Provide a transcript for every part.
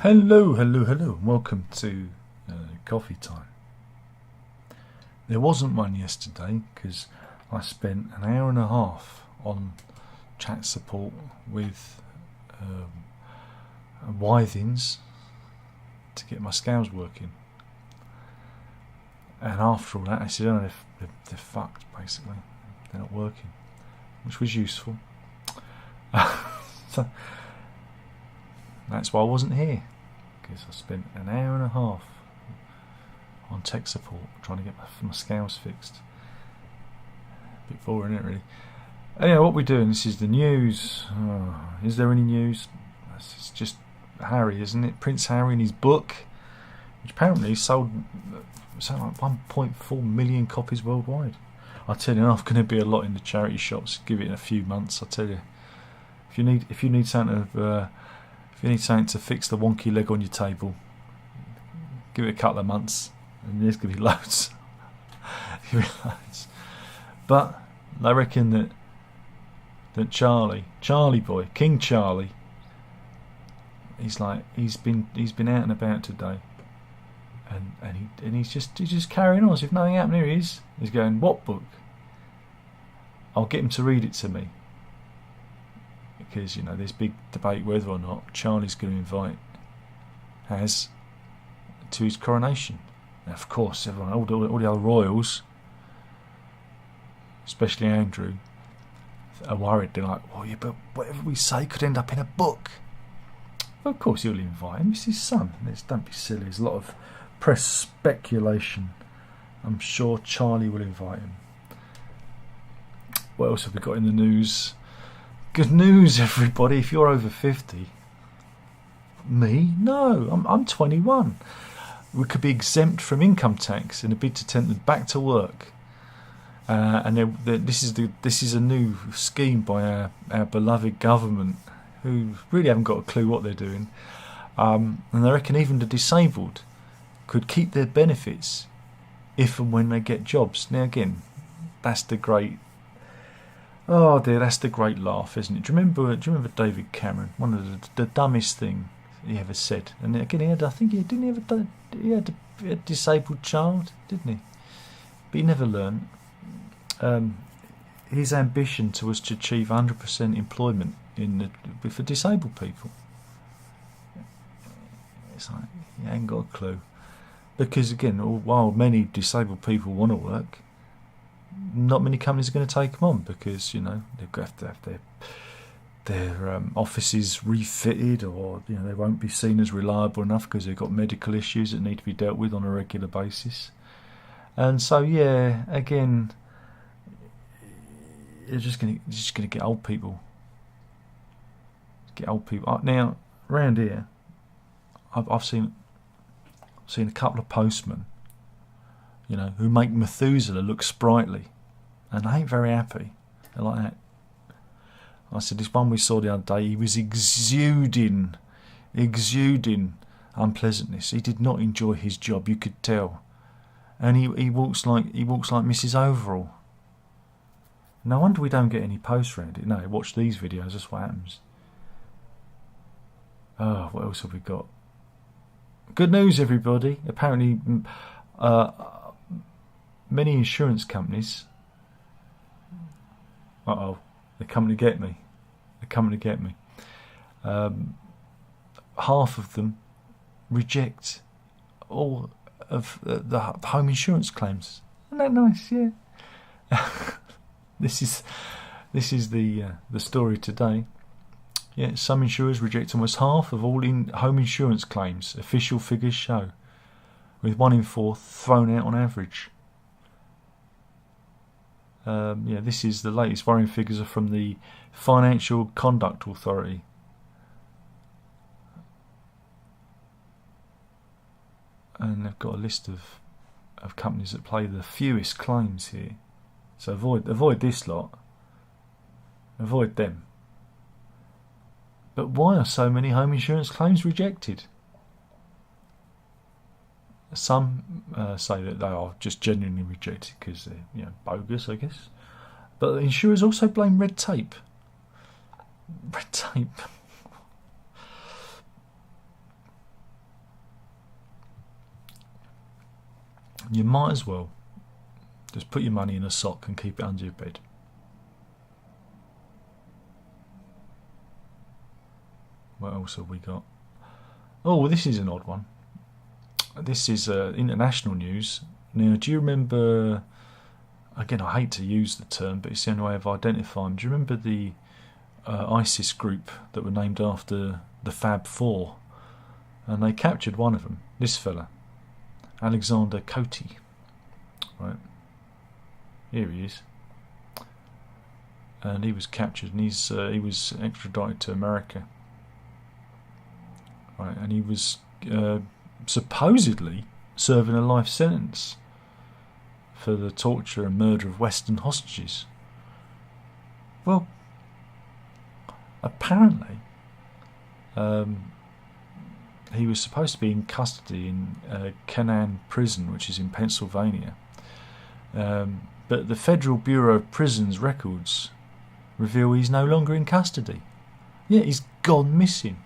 Hello, hello, hello. Welcome to coffee time. There wasn't one yesterday because I spent an hour and a half on chat support with Withings to get my scales working. And after all that, I said, oh, they're fucked, basically. They're not working, which was useful. So that's why I wasn't here, because I spent an hour and a half on tech support trying to get my scales fixed. A bit boring, isn't it, really? Anyway, what we're doing, this is the news. Is there any news? It's just Harry, isn't it? Prince Harry and his book, which apparently sold like 1.4 million copies worldwide. I tell you, there's going to be a lot in the charity shops. Give it a few months, I tell you. If you need something to fix the wonky leg on your table, give it a couple of months, and there's going to be loads. But I reckon that Charlie boy, King Charlie, he's been out and about today, and he's just carrying on as if nothing happened. Here he is. He's going, what book? I'll get him to read it to me. Because, you know, there's big debate whether or not Charlie's going to invite Has to his coronation. Now, of course, everyone, all the other royals, especially Andrew, are worried. They're like, well, yeah, but whatever we say could end up in a book. Well, of course he'll invite him. It's his son. Don't be silly. There's a lot of press speculation. I'm sure Charlie will invite him. What else have we got in the news? Good news, everybody. If you're over 50, me? No, I'm 21. We could be exempt from income tax in a bid to tempt them back to work. And this is a new scheme by our beloved government, who really haven't got a clue what they're doing. And they reckon even the disabled could keep their benefits if and when they get jobs. Now again, that's the great. Oh dear, that's the great laugh, isn't it? Do you remember David Cameron? One of the dumbest thing he ever said. And again, he had a disabled child, didn't he? But he never learned. His ambition was to achieve 100% employment for disabled people. It's like, you ain't got a clue. Because again, while many disabled people want to work, not many companies are going to take them on, because, you know, they've got to have their offices refitted, or, you know, they won't be seen as reliable enough because they've got medical issues that need to be dealt with on a regular basis. And so, yeah, again, you're just going to get old people. Now, around here, I've seen a couple of postmen, you know, who make Methuselah look sprightly, and I ain't very happy. They're like that. I said, this one we saw the other day, he was exuding unpleasantness. He did not enjoy his job, you could tell. And he walks like Mrs. Overall. No wonder we don't get any posts around it. No, watch these videos, that's what happens. Oh, what else have we got? Good news, everybody. Apparently, many insurance companies. They're coming to get me. Half of them reject all of the home insurance claims. Isn't that nice? Yeah. This is the story today. Yeah, some insurers reject almost half of all home insurance claims. Official figures show, with 1 in 4 thrown out on average. This is the latest worrying figures are from the Financial Conduct Authority. And they've got a list of companies that pay the fewest claims here. So avoid this lot. Avoid them. But why are so many home insurance claims rejected? Some say that they are just genuinely rejected because they're, you know, bogus, I guess. But insurers also blame red tape. Red tape. You might as well just put your money in a sock and keep it under your bed. What else have we got? Oh, well, this is an odd one. This is international news. Now, do you remember... Again, I hate to use the term, but it's the only way of identifying. Do you remember the ISIS group that were named after the Fab Four? And they captured one of them, this fella, Alexander Coty. Right, here he is. And he was captured, and he was extradited to America. Right, and he was supposedly serving a life sentence for the torture and murder of Western hostages. Well, apparently, he was supposed to be in custody in Canaan Prison, which is in Pennsylvania. But the Federal Bureau of Prisons records reveal he's no longer in custody. Yeah, he's gone missing.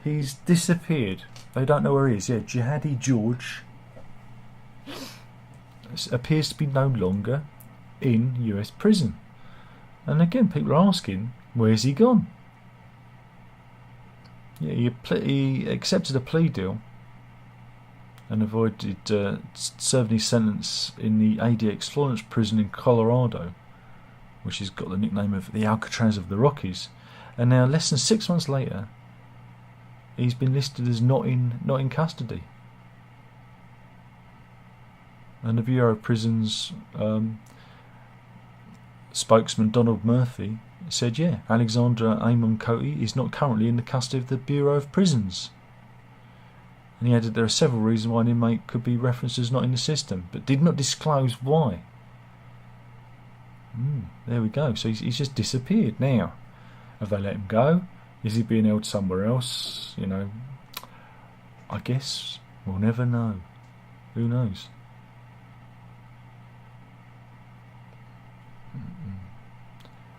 He's disappeared. They don't know where he is. Yeah, Jihadi George appears to be no longer in US prison. And again, people are asking, where's he gone? Yeah, he accepted a plea deal and avoided serving his sentence in the ADX Florence prison in Colorado, which has got the nickname of the Alcatraz of the Rockies. And now, less than 6 months later, he's been listed as not in custody. And the Bureau of Prisons spokesman Donald Murphy said, yeah, Alexander Ayman Coty is not currently in the custody of the Bureau of Prisons. And he added there are several reasons why an inmate could be referenced as not in the system, but did not disclose why. There we go. So he's just disappeared now. Have they let him go? Is he being held somewhere else? You know, I guess we'll never know. Who knows?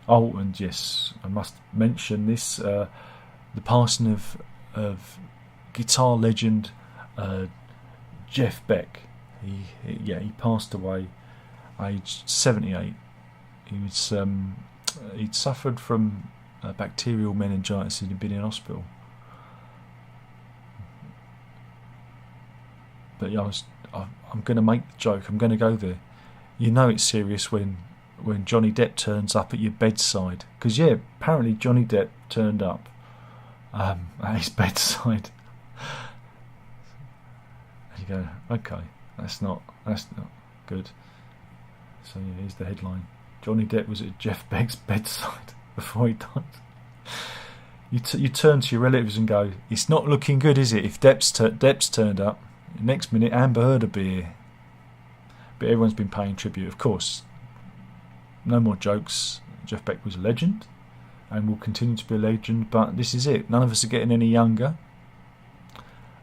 Oh, and yes, I must mention this: the passing of guitar legend Jeff Beck. He passed away, aged 78. He'd suffered from bacterial meningitis and he'd been in hospital. But yeah, I'm going to make the joke. I'm going to go there. You know it's serious when Johnny Depp turns up at your bedside, because yeah, apparently Johnny Depp turned up at his bedside. And you go, okay, that's not good. So yeah, here's the headline: Johnny Depp was at Jeff Beck's bedside before he died. You turn to your relatives and go, it's not looking good, is it? If Depp's turned up, next minute Amber Heard will be here. But everyone's been paying tribute, of course. No more jokes. Jeff Beck was a legend and will continue to be a legend, but this is it. None of us are getting any younger.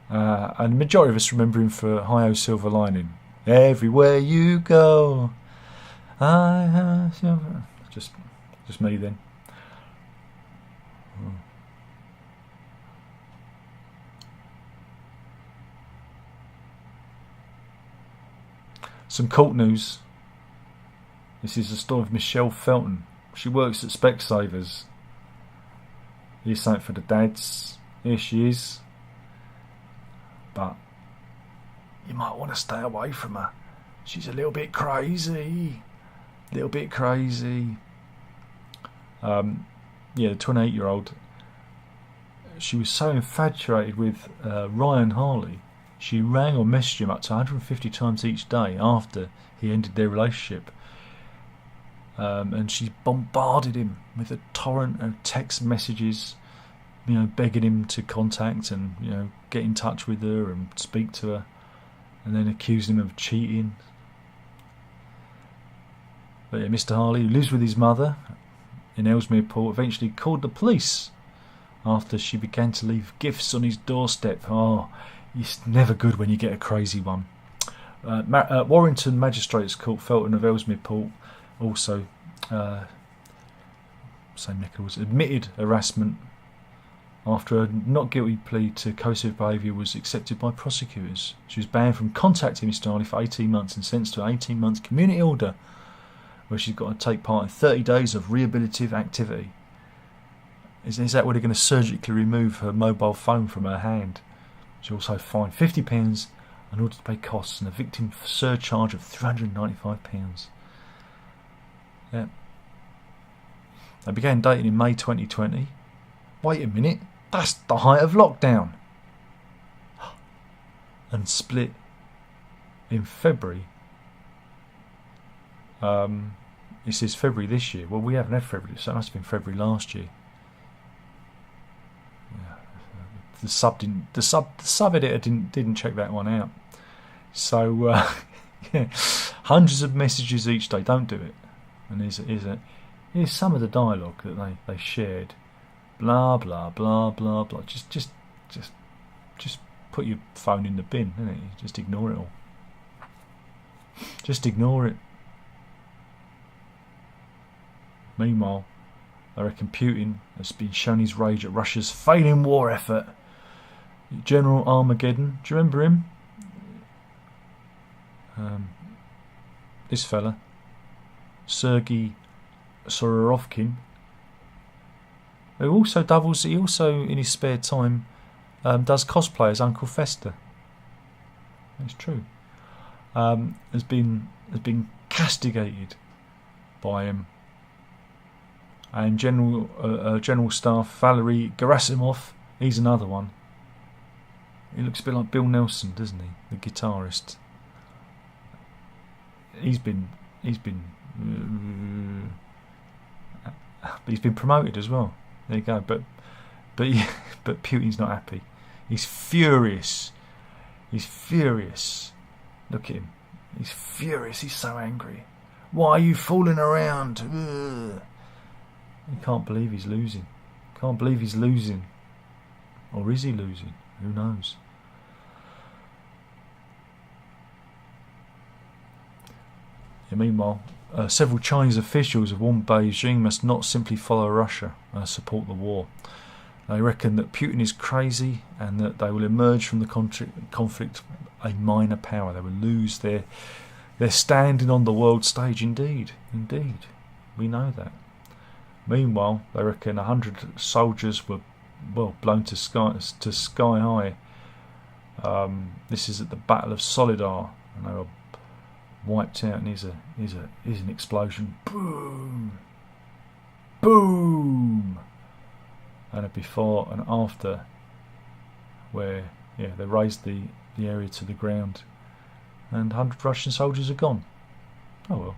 And the majority of us remember him for Hi-Ho Silver Lining. Everywhere you go, I have silver. Just me then. Some cult news. This is the story of Michelle Felton. She works at Specsavers. Here's something for the dads. Here she is. But you might want to stay away from her. She's a little bit crazy. The 28-year-old. She was so infatuated with Ryan Harley, she rang or messaged him up to 150 times each day after he ended their relationship. And she bombarded him with a torrent of text messages, begging him to contact and get in touch with her and speak to her, and then accusing him of cheating. But yeah, Mr. Harley, who lives with his mother in Ellesmere Port, eventually called the police after she began to leave gifts on his doorstep. Oh, it's never good when you get a crazy one. Warrington Magistrates Court, Felton of Ellesmere Port, also St Nicholas, admitted harassment after a not guilty plea to coercive behaviour was accepted by prosecutors. She was banned from contacting Mr. Harley for 18 months and sentenced to an 18 months community order where she's got to take part in 30 days of rehabilitative activity. Is that where they're going to surgically remove her mobile phone from her hand? She also fined £50 in order to pay costs and a victim surcharge of £395. Yeah. They began dating in May 2020. Wait a minute, that's the height of lockdown. And split in February. It says February this year. Well, we haven't had February, so it must have been February last year. Yeah. The sub editor didn't check that one out. So yeah, hundreds of messages each day. Don't do it. And here's some of the dialogue that they shared. Blah blah blah blah blah. Just put your phone in the bin, innit? Just ignore it all. Just ignore it. Meanwhile, I reckon Putin has been shown his rage at Russia's failing war effort. General Armageddon, do you remember him? This fella, Sergei Sororovkin. He also in his spare time does cosplay as Uncle Fester. It's true. Has been castigated by him. And General Staff Valery Gerasimov, he's another one. He looks a bit like Bill Nelson, doesn't he? The guitarist. He's been promoted as well. There you go. But Putin's not happy. He's furious. Look at him. He's furious. He's so angry. Why are you fooling around? Ugh. He can't believe he's losing. Or is he losing? Who knows? Yeah, meanwhile, several Chinese officials have warned Beijing must not simply follow Russia and support the war. They reckon that Putin is crazy and that they will emerge from the conflict a minor power. They will lose their standing on the world stage. Indeed, we know that. Meanwhile, they reckon 100 soldiers were blown to sky high. This is at the Battle of Solidar, and they were wiped out. And here's an explosion. Boom, boom, and a before and after, where they razed the area to the ground, and 100 Russian soldiers are gone. Oh well,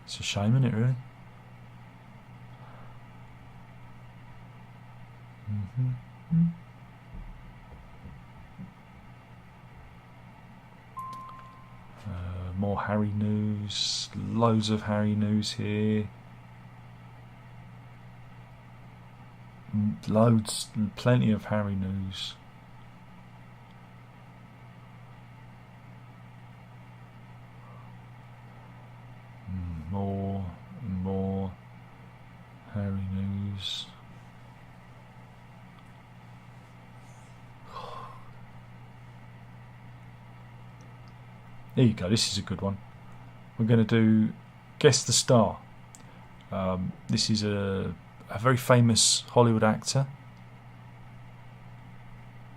it's a shame, isn't it? Really. Mm-hmm. More Harry news. Loads of Harry news here. Plenty of Harry news. More and more Harry news. There you go, this is a good one. We're going to do Guess the Star. This is a very famous Hollywood actor.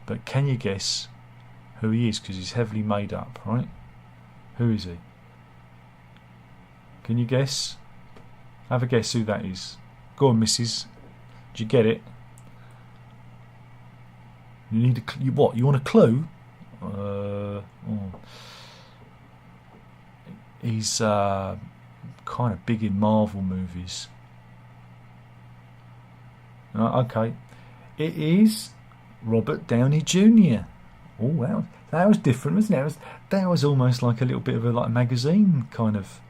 But can you guess who he is? Because he's heavily made up, right? Who is he? Can you guess? Have a guess who that is. Go on, missus. Did you get it? You need what? You want a clue? He's kind of big in Marvel movies. Okay, it is Robert Downey Jr. Oh, that was different, wasn't it? That was almost like a little bit of a magazine kind of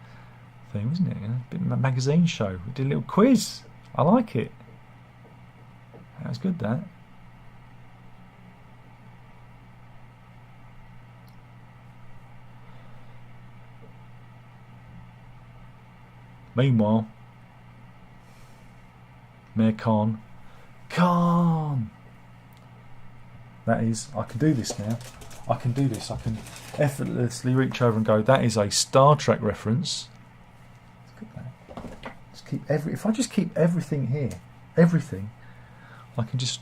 thing, wasn't it? A bit of a magazine show. We did a little quiz. I like it. That was good. That. Meanwhile, Mayor Khan Khan. That is, I can do this now. I can do this. I can effortlessly reach over and go, that is a Star Trek reference. Look at that. Just keep if I just keep everything here, everything, I can just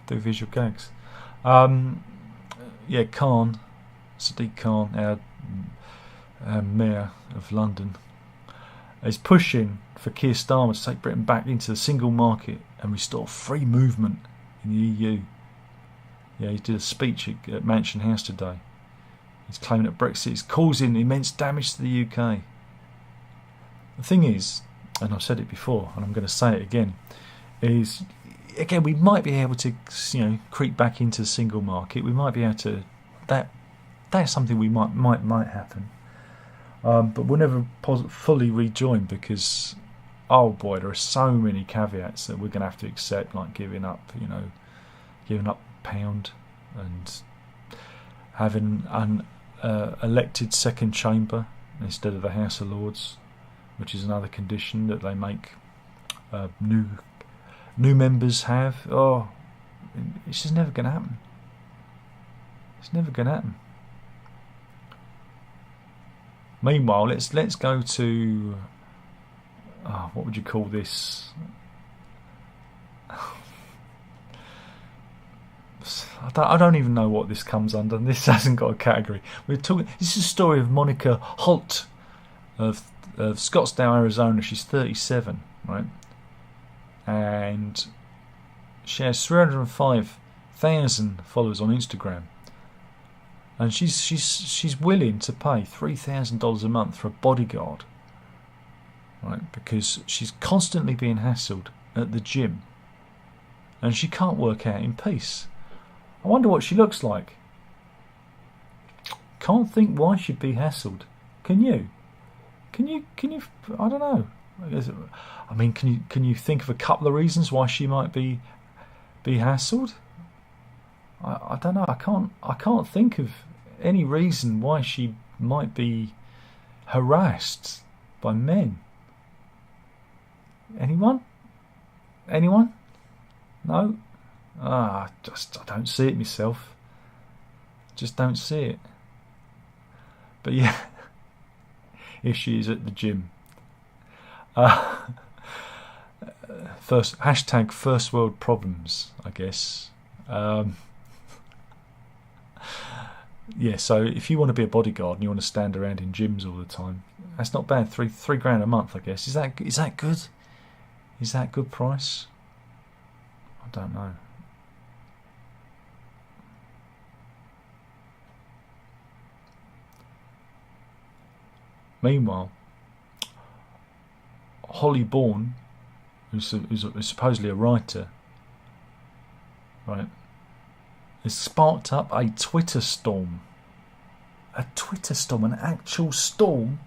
do visual gags. Yeah, Khan, Sadiq Khan, our Mayor of London, is pushing for Keir Starmer to take Britain back into the single market and restore free movement in the EU. Yeah, he did a speech at Mansion House today. He's claiming that Brexit is causing immense damage to the UK. The thing is, and I've said it before, and I'm going to say it again, is again we might be able to, creep back into the single market. We might be able to. That's something we might happen. But we'll never fully rejoin because, oh boy, there are so many caveats that we're going to have to accept, like giving up pound and having an elected second chamber instead of the House of Lords, which is another condition that they make new members have. Oh, it's just never going to happen. It's never going to happen. Meanwhile, let's go to what would you call this? I don't even know what this comes under. This hasn't got a category. This is a story of Monica Holt of Scottsdale, Arizona. She's 37, right? And she has 305,000 followers on Instagram. And she's willing to pay $3,000 a month for a bodyguard, right? Because she's constantly being hassled at the gym, and she can't work out in peace. I wonder what she looks like. Can't think why she'd be hassled. Can you? Can you? I don't know. I mean, can you think of a couple of reasons why she might be hassled? I don't know. I can't think of any reason why she might be harassed by men. Anyone? No? I don't see it myself. Just don't see it. But yeah, if she is at the gym. First world problems, I guess. Yeah, so if you want to be a bodyguard and you want to stand around in gyms all the time, that's not bad. Three grand a month, I guess. Is that good? Is that good price? I don't know. Meanwhile, Holly Bourne, who's supposedly a writer, right, has sparked up a Twitter storm. A Twitter storm, an actual storm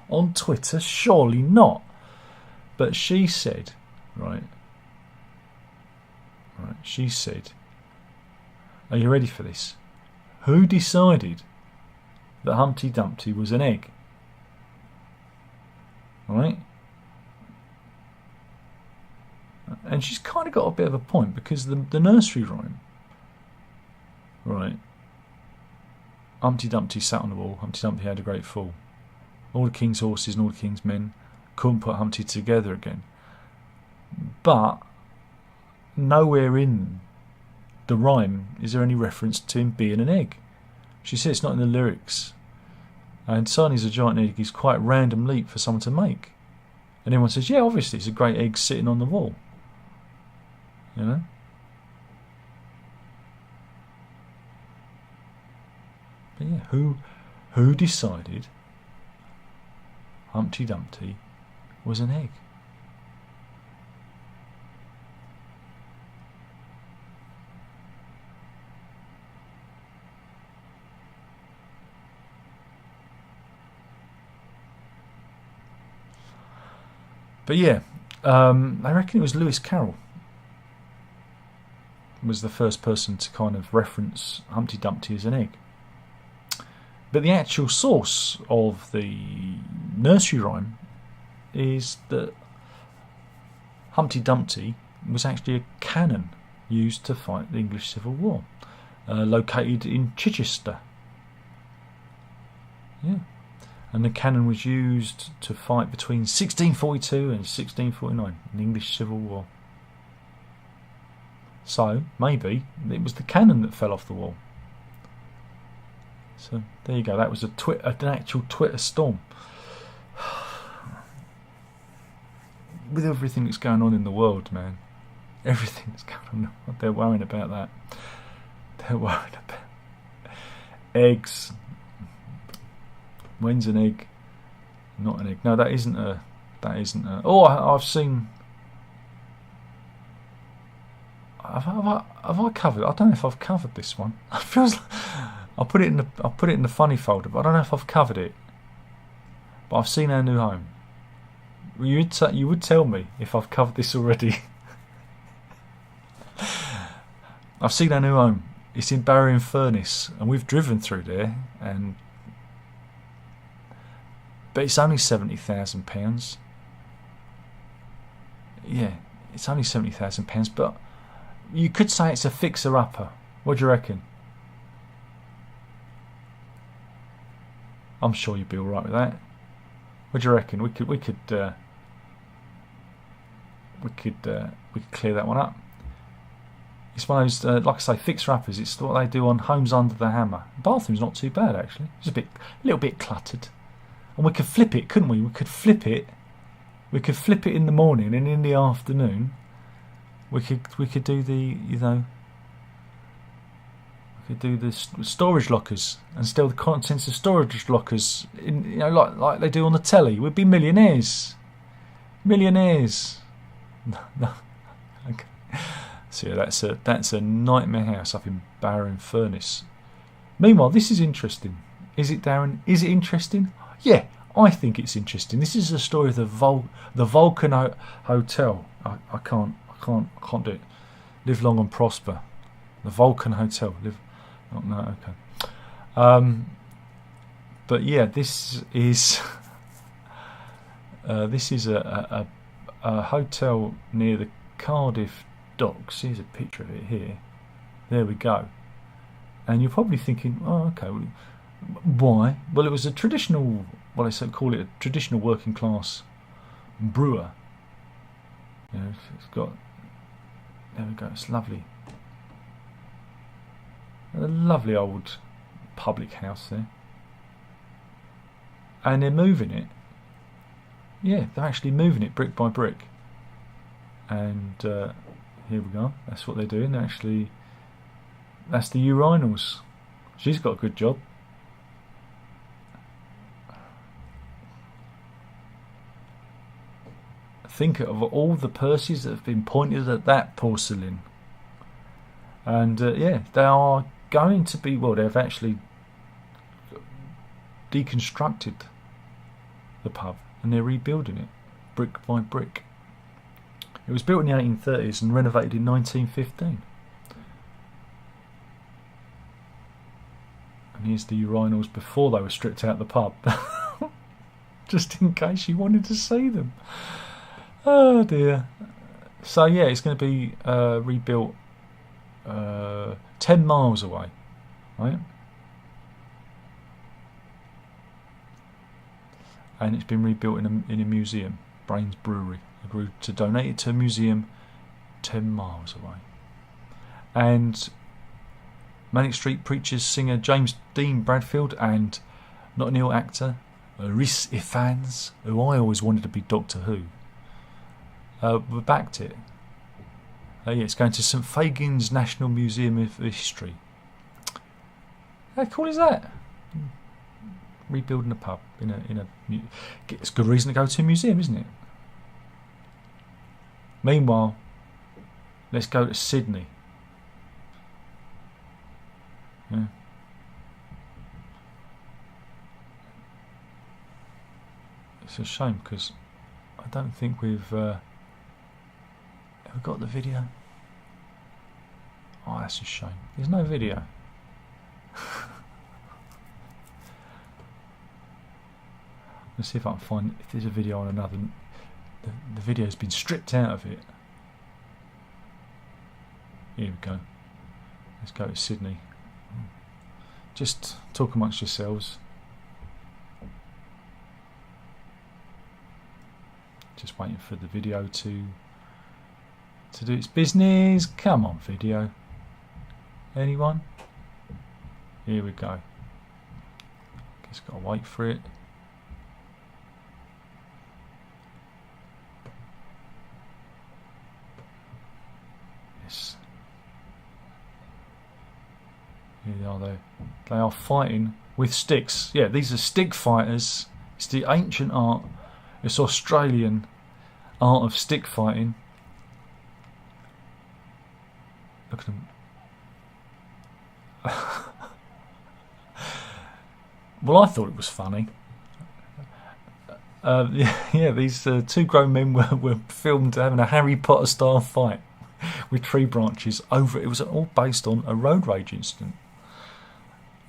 on Twitter? Surely not. But she said, she said, are you ready for this? Who decided that Humpty Dumpty was an egg? Right? And she's kind of got a bit of a point, because the nursery rhyme, right? Humpty Dumpty sat on the wall, Humpty Dumpty had a great fall. All the king's horses and all the king's men couldn't put Humpty together again. But nowhere in the rhyme is there any reference to him being an egg. She says it's not in the lyrics. And Sarni's a giant egg is quite a random leap for someone to make. And everyone says, yeah, obviously it's a great egg sitting on the wall. You know? But yeah, who decided Humpty Dumpty was an egg? But yeah, I reckon it was Lewis Carroll was the first person to kind of reference Humpty Dumpty as an egg. But the actual source of the nursery rhyme is that Humpty Dumpty was actually a cannon used to fight the English Civil War, located in Chichester. Yeah, and the cannon was used to fight between 1642 and 1649 in the English Civil War. So maybe it was the cannon that fell off the wall. So there you go. That was an actual Twitter storm. With everything that's going on in the world, man. Everything that's going on. They're worrying about that. They're worried about eggs. When's an egg? Not an egg. No, that isn't a. Oh, I've seen. Have I covered? I don't know if I've covered this one. It feels like I put it in the funny folder, but I don't know if I've covered it. But I've seen Our New Home. You would tell me if I've covered this already. I've seen Our New Home. It's in Barrow in Furness, and we've driven through there, but it's only £70,000. Yeah, it's only £70,000, but you could say it's a fixer-upper. What do you reckon? I'm sure you'd be all right with that. What do you reckon? We could clear that one up. It's one of those, like I say, fixer-uppers. It's what they do on Homes Under the Hammer. The bathroom's not too bad actually. It's a little bit cluttered, and we could flip it, couldn't we? We could flip it. We could flip it in the morning, and in the afternoon, we could do the storage lockers and steal the contents of storage lockers, like they do on the telly. We'd be millionaires. No. Okay. So yeah, that's a nightmare house up in Barrow in Furness. Meanwhile, this is interesting. Is it, Darren? Is it interesting? Yeah, I think it's interesting. This is the story of the Vulcan Hotel. I can't do it. Live long and prosper. The Vulcan Hotel. No, okay. But yeah, this is a hotel near the Cardiff docks. Here's a picture of it here. There we go. And you're probably thinking, oh, okay, why? Well, it was a traditional, well, they call it a traditional working class brewer. It's got, there we go, it's lovely. A lovely old public house there. And they're moving it. Yeah, they're actually moving it brick by brick. And here we go. That's what they're doing. That's the urinals. She's got a good job. Think of all the purses that have been pointed at that porcelain. And yeah, they are going to be, well, they've actually deconstructed the pub and they're rebuilding it brick by brick. It was built in the 1830s and renovated in 1915. And here's the urinals before they were stripped out the pub. Just in case you wanted to see them. Oh dear. So yeah, it's going to be rebuilt 10 miles away, right? And it's been rebuilt in a museum, Brains Brewery. Agreed to donate it to a museum 10 miles away. And Manic Street Preachers singer James Dean Bradfield and Notting Hill actor Rhys Ifans, who I always wanted to be Doctor Who, backed it. Yeah, it's going to St Fagin's National Museum of History. How cool is that? Rebuilding a pub in a. It's a good reason to go to a museum, isn't it? Meanwhile, let's go to Sydney. Yeah. It's a shame because I don't think we've got the video. Oh, that's a shame. There's no video. Let's see if I can find if there's a video on another. The video's been stripped out of it. Here we go. Let's go to Sydney. Just talk amongst yourselves. Just waiting for the video to do its business. Come on, video. Anyone? Here we go. Just gotta wait for it. Yes. Here they are though. They are fighting with sticks. Yeah, these are stick fighters. It's the ancient art. It's Australian art of stick fighting. Look at them. Well, I thought it was funny. Yeah, these two grown men were filmed having a Harry Potter style fight with tree branches over. It was all based on a road rage incident,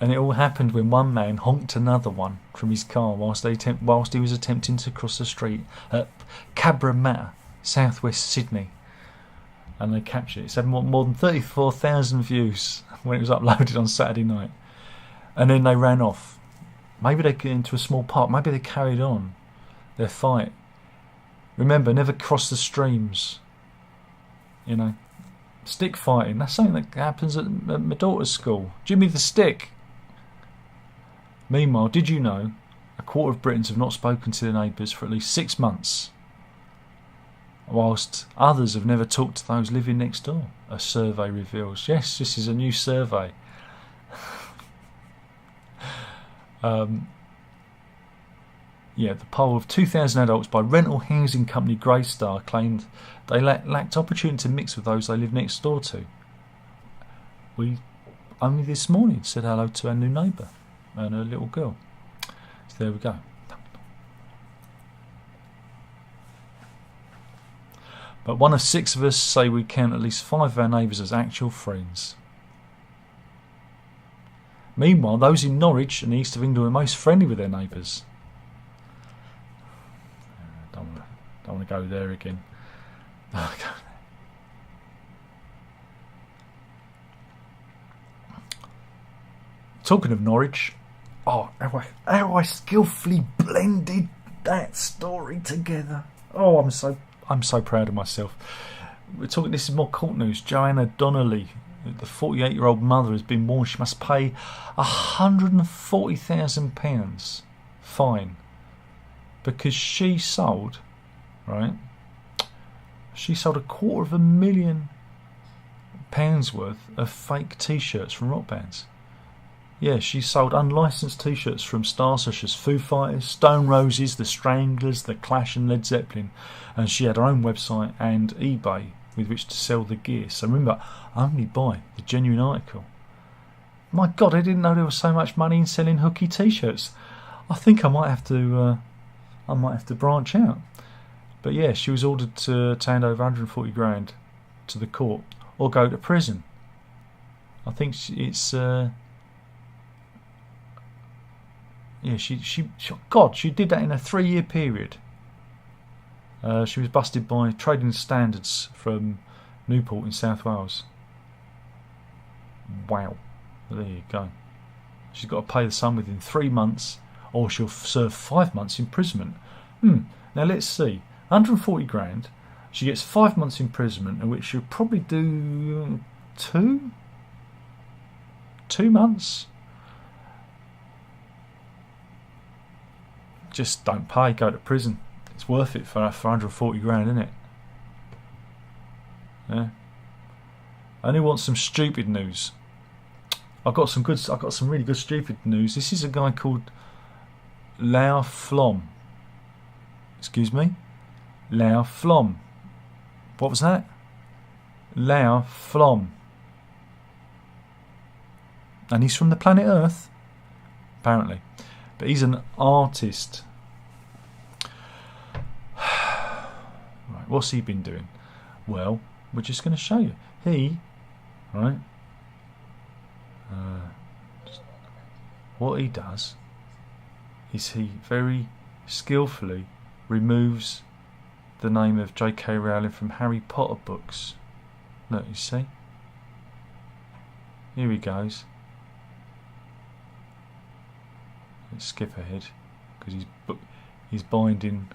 and it all happened when one man honked another one from his car whilst he was attempting to cross the street at Cabramatta, southwest Sydney. And they captured it. It's had more than 34,000 views when it was uploaded on Saturday night. And then they ran off. Maybe they get into a small park. Maybe they carried on their fight. Remember, never cross the streams. You know, stick fighting. That's something that happens at my daughter's school. Jimmy the Stick. Meanwhile, did you know a quarter of Britons have not spoken to their neighbours for at least 6 months? Whilst others have never talked to those living next door, a survey reveals. Yes, this is a new survey. Yeah, the poll of 2,000 adults by rental housing company Greystar claimed they lacked opportunity to mix with those they live next door to. We only this morning said hello to our new neighbour and her little girl. So there we go. But 1 of 6 of us say we count at least 5 of our neighbours as actual friends. Meanwhile, those in Norwich and the east of England are most friendly with their neighbours. Don't want to go there again. Talking of Norwich, how I skillfully blended that story together. Oh, I'm so proud of myself. We're talking. This is more court news. Joanna Donnelly, the 48-year-old mother, has been warned she must pay £140,000 fine because she sold £250,000 worth of fake T-shirts from rock bands. Yeah, she sold unlicensed T-shirts from stars such as Foo Fighters, Stone Roses, The Stranglers, The Clash and Led Zeppelin, and she had her own website and eBay with which to sell the gear. So remember, only buy the genuine article. My God, I didn't know there was so much money in selling hooky T-shirts. I think I might have to branch out. But yeah, she was ordered to hand over 140 grand to the court or go to prison. I think it's. Yeah, she did that in a 3-year period. She was busted by trading standards from Newport in South Wales. Wow. Well, there you go. She's got to pay the sum within 3 months or she'll serve 5 months imprisonment. Now let's see. 140 grand. She gets 5 months imprisonment, in which she'll probably do 2 months. Just don't pay, go to prison. It's worth it for 140 grand, isn't it? Yeah. I only want some stupid news. I've got some really good stupid news. This is a guy called Lao Flom. Excuse me? Lao Flom. What was that? Lao Flom. And he's from the planet Earth, apparently. But he's an artist. Right, what's he been doing? Well, we're just going to show you. What he does is he very skillfully removes the name of J.K. Rowling from Harry Potter books. Look, you see? Here he goes. Let's skip ahead because he's binding.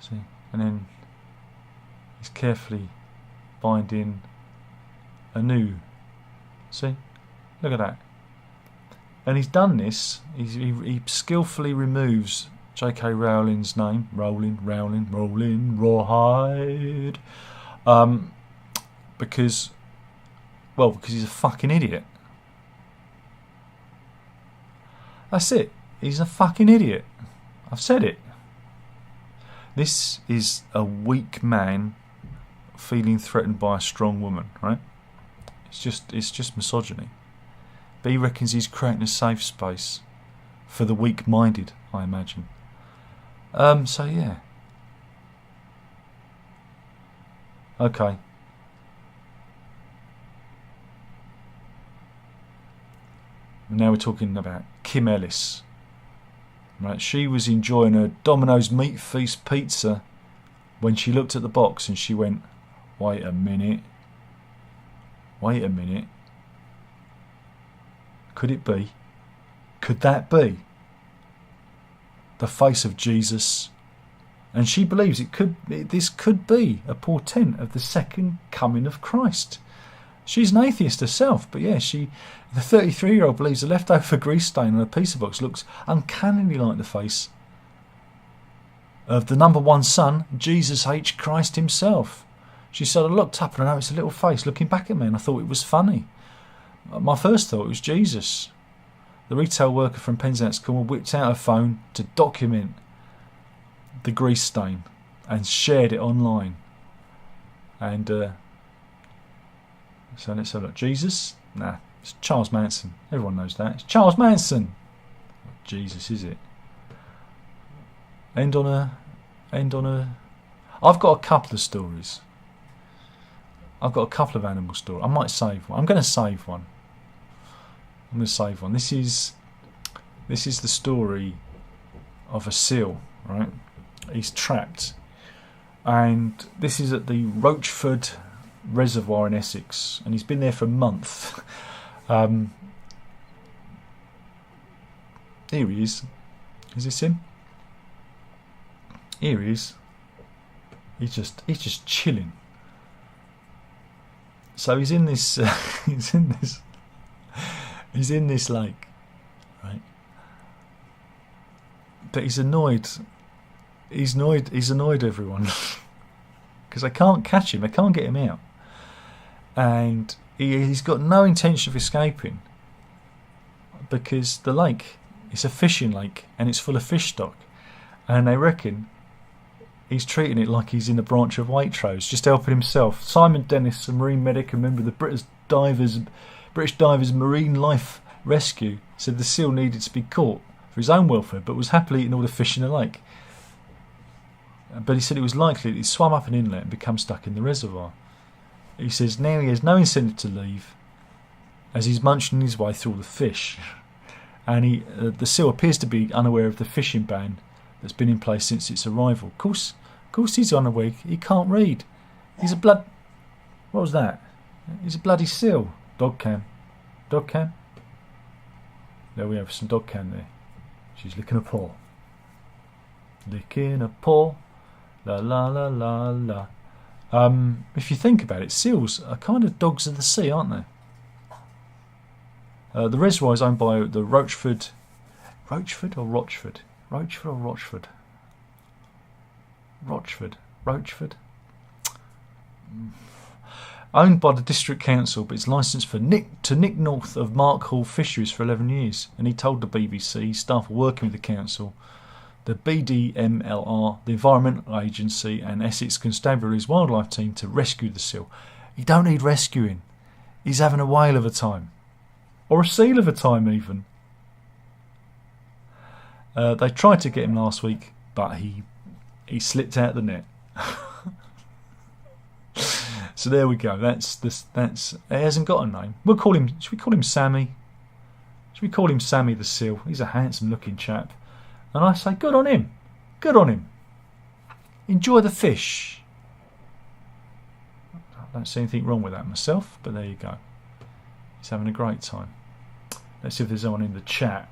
See, and then he's carefully binding a new. See, look at that. And he's done this. He skillfully removes J.K. Rowling's name, Rowling, Rawhide, because he's a fucking idiot. That's it. He's a fucking idiot. I've said it. This is a weak man feeling threatened by a strong woman, right? It's just misogyny. But he reckons he's creating a safe space for the weak-minded, I imagine. So yeah. Okay. Now we're talking about Kim Ellis. Right, she was enjoying her Domino's Meat Feast pizza when she looked at the box and she went, wait a minute. Could it be? Could that be the face of Jesus? And she believes this could be a portent of the second coming of Christ. She's an atheist herself, but yeah, the 33-year-old believes a leftover grease stain on a pizza box looks uncannily like the face of the number one son, Jesus H. Christ himself. She said, I looked up and I noticed a little face looking back at me and I thought it was funny. My first thought was Jesus. The retail worker from Penzance Corner whipped out her phone to document the grease stain and shared it online. And so let's have a look. Jesus? Nah, it's Charles Manson. Everyone knows that. It's Charles Manson. Jesus, is it? End on a. I've got a couple of stories. I've got a couple of animal stories. I might save one. I'm going to save one. This is the story of a seal, right? He's trapped. And this is at the Rochford Reservoir in Essex. And he's been there for a month. Here he is. Is this him? Here he is. He's just chilling. So he's in this lake, right? But he's annoyed. He's annoyed everyone because they can't catch him. They can't get him out, and he's got no intention of escaping because the lake is a fishing lake and it's full of fish stock, and they reckon he's treating it like he's in a branch of Waitrose, just helping himself. Simon Dennis, a marine medic and member of the British Divers Marine Life Rescue, said the seal needed to be caught for his own welfare, but was happily eating all the fish in the lake. But he said it was likely that he swam up an inlet and become stuck in the reservoir. He says now he has no incentive to leave, as he's munching his way through all the fish, and the seal appears to be unaware of the fishing ban that's been in place since its arrival. Of course he's unaware. He can't read. He's a What was that? He's a bloody seal. Dog cam. There we have some dog cam there. She's licking a paw. Licking a paw. La la la la la. If you think about it, seals are kind of dogs of the sea, aren't they? The reservoir is owned by the Rochford or Rochford? Rochford. Owned by the District Council, but it's licensed to nick north of Mark Hall Fisheries for 11 years. And he told the BBC staff working with the council, the BDMLR, the Environmental Agency, and Essex Constabulary's wildlife team to rescue the seal. He don't need rescuing. He's having a whale of a time, or a seal of a time even. They tried to get him last week, but he slipped out the net. So there we go. That's it hasn't got a name. Should we call him Sammy? Should we call him Sammy the Seal? He's a handsome looking chap. And I say good on him. Good on him. Enjoy the fish. I don't see anything wrong with that myself, but there you go. He's having a great time. Let's see if there's anyone in the chat.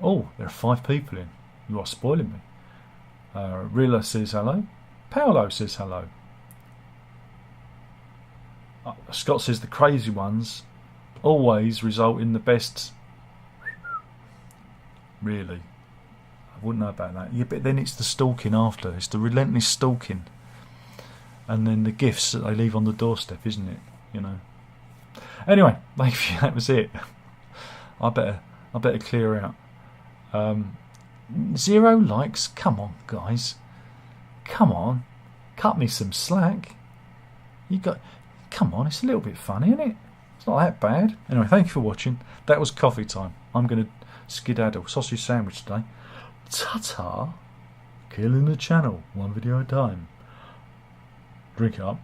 Oh, there are 5 people in. You are spoiling me. Rilla says hello. Paolo says hello. Scott says the crazy ones always result in the best. Really? I wouldn't know about that. Yeah, but then it's the stalking after. It's the relentless stalking. And then the gifts that they leave on the doorstep, isn't it? You know. Anyway, maybe that was it. I better clear out. 0 likes. Come on, guys. Come on. Cut me some slack. Come on, it's a little bit funny, isn't it? It's not that bad. Anyway, thank you for watching. That was coffee time. I'm going to skedaddle. Sausage sandwich today. Ta-ta. Killing the channel. One video at a time. Drink up.